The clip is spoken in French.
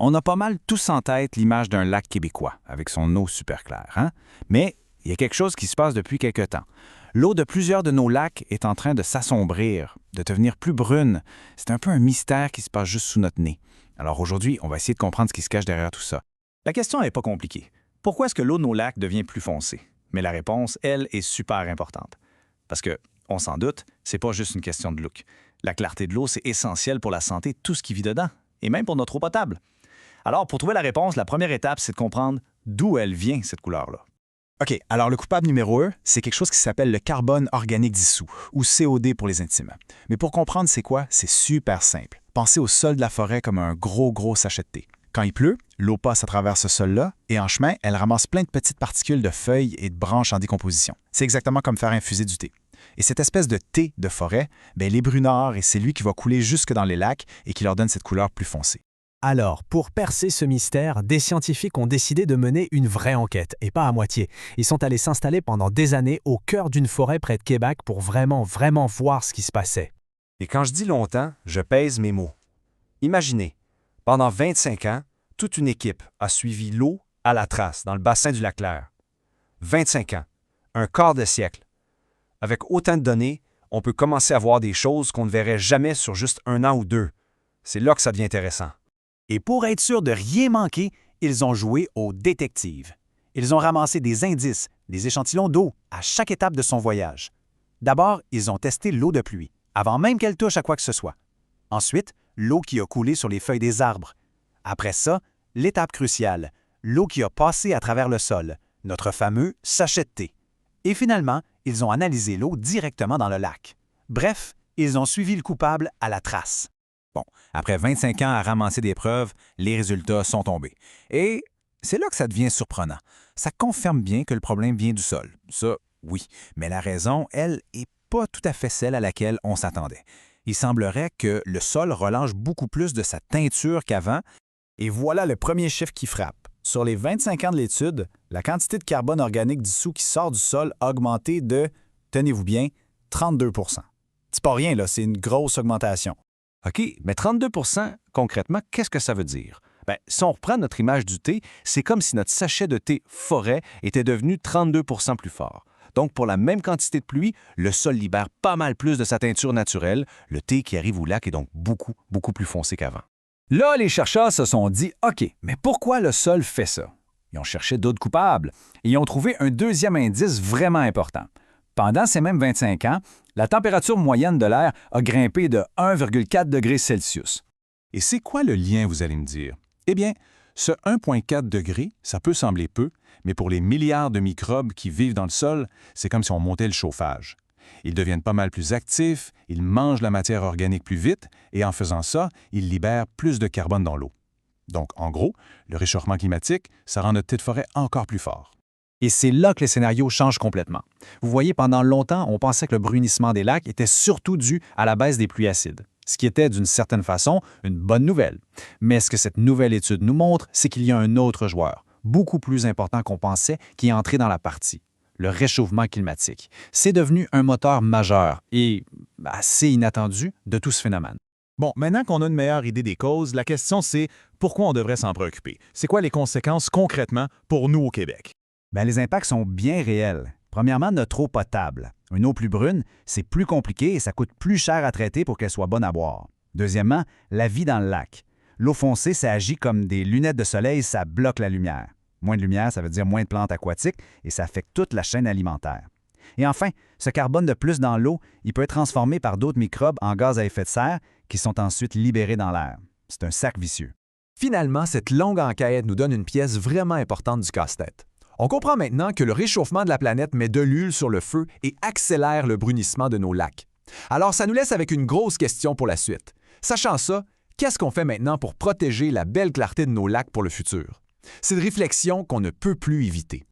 On a pas mal tous en tête l'image d'un lac québécois, avec son eau super claire, hein? Mais il y a quelque chose qui se passe depuis quelque temps. L'eau de plusieurs de nos lacs est en train de s'assombrir, de devenir plus brune. C'est un peu un mystère qui se passe juste sous notre nez. Alors aujourd'hui, on va essayer de comprendre ce qui se cache derrière tout ça. La question n'est pas compliquée. Pourquoi est-ce que l'eau de nos lacs devient plus foncée? Mais la réponse, elle, est super importante. Parce que, on s'en doute, c'est pas juste une question de look. La clarté de l'eau, c'est essentiel pour la santé de tout ce qui vit dedans, et même pour notre eau potable. Alors, pour trouver la réponse, la première étape, c'est de comprendre d'où elle vient, cette couleur-là. OK, alors le coupable numéro 1, c'est quelque chose qui s'appelle le carbone organique dissous, ou COD pour les intimes. Mais pour comprendre c'est quoi, c'est super simple. Pensez au sol de la forêt comme un gros sachet de thé. Quand il pleut, l'eau passe à travers ce sol-là, et en chemin, elle ramasse plein de petites particules de feuilles et de branches en décomposition. C'est exactement comme faire infuser du thé. Et cette espèce de thé de forêt, il est brunard et c'est lui qui va couler jusque dans les lacs et qui leur donne cette couleur plus foncée. Alors, pour percer ce mystère, des scientifiques ont décidé de mener une vraie enquête, et pas à moitié. Ils sont allés s'installer pendant des années au cœur d'une forêt près de Québec pour vraiment voir ce qui se passait. Et quand je dis longtemps, je pèse mes mots. Imaginez, pendant 25 ans, toute une équipe a suivi l'eau à la trace dans le bassin du lac Clair. 25 ans, un quart de siècle. Avec autant de données, on peut commencer à voir des choses qu'on ne verrait jamais sur juste 1 an ou 2. C'est là que ça devient intéressant. Et pour être sûr de rien manquer, ils ont joué au détective. Ils ont ramassé des indices, des échantillons d'eau à chaque étape de son voyage. D'abord, ils ont testé l'eau de pluie, avant même qu'elle touche à quoi que ce soit. Ensuite, l'eau qui a coulé sur les feuilles des arbres. Après ça, l'étape cruciale, l'eau qui a passé à travers le sol, notre fameux sachet de thé. Et finalement, ils ont analysé l'eau directement dans le lac. Bref, ils ont suivi le coupable à la trace. Bon, après 25 ans à ramasser des preuves, les résultats sont tombés. Et c'est là que ça devient surprenant. Ça confirme bien que le problème vient du sol. Ça, oui. Mais la raison, elle, n'est pas tout à fait celle à laquelle on s'attendait. Il semblerait que le sol relâche beaucoup plus de sa teinture qu'avant. Et voilà le premier chiffre qui frappe. Sur les 25 ans de l'étude, la quantité de carbone organique dissous qui sort du sol a augmenté de, tenez-vous bien, 32 %. C'est pas rien, là, c'est une grosse augmentation. OK, mais 32 concrètement, qu'est-ce que ça veut dire? Si on reprend notre image du thé, c'est comme si notre sachet de thé forêt était devenu 32 plus fort. Donc, pour la même quantité de pluie, le sol libère pas mal plus de sa teinture naturelle. Le thé qui arrive au lac est donc beaucoup plus foncé qu'avant. Là, les chercheurs se sont dit, OK, mais pourquoi le sol fait ça? Ils ont cherché d'autres coupables et ils ont trouvé un deuxième indice vraiment important. Pendant ces mêmes 25 ans, la température moyenne de l'air a grimpé de 1,4 degrés Celsius. Et c'est quoi le lien, vous allez me dire? Eh bien, ce 1,4 degré, ça peut sembler peu, mais pour les milliards de microbes qui vivent dans le sol, c'est comme si on montait le chauffage. Ils deviennent pas mal plus actifs, ils mangent la matière organique plus vite, et en faisant ça, ils libèrent plus de carbone dans l'eau. Donc, en gros, le réchauffement climatique, ça rend notre thé de forêt encore plus fort. Et c'est là que les scénarios changent complètement. Vous voyez, pendant longtemps, on pensait que le brunissement des lacs était surtout dû à la baisse des pluies acides, ce qui était, d'une certaine façon, une bonne nouvelle. Mais ce que cette nouvelle étude nous montre, c'est qu'il y a un autre joueur, beaucoup plus important qu'on pensait, qui est entré dans la partie. Le réchauffement climatique. C'est devenu un moteur majeur et assez inattendu de tout ce phénomène. Bon, maintenant qu'on a une meilleure idée des causes, la question c'est pourquoi on devrait s'en préoccuper? C'est quoi les conséquences concrètement pour nous au Québec? Les impacts sont bien réels. Premièrement, notre eau potable. Une eau plus brune, c'est plus compliqué et ça coûte plus cher à traiter pour qu'elle soit bonne à boire. Deuxièmement, la vie dans le lac. L'eau foncée, ça agit comme des lunettes de soleil, ça bloque la lumière. Moins de lumière, ça veut dire moins de plantes aquatiques et ça affecte toute la chaîne alimentaire. Et enfin, ce carbone de plus dans l'eau, il peut être transformé par d'autres microbes en gaz à effet de serre qui sont ensuite libérés dans l'air. C'est un cercle vicieux. Finalement, cette longue enquête nous donne une pièce vraiment importante du casse-tête. On comprend maintenant que le réchauffement de la planète met de l'huile sur le feu et accélère le brunissement de nos lacs. Alors, ça nous laisse avec une grosse question pour la suite. Sachant ça, qu'est-ce qu'on fait maintenant pour protéger la belle clarté de nos lacs pour le futur? C'est une réflexion qu'on ne peut plus éviter.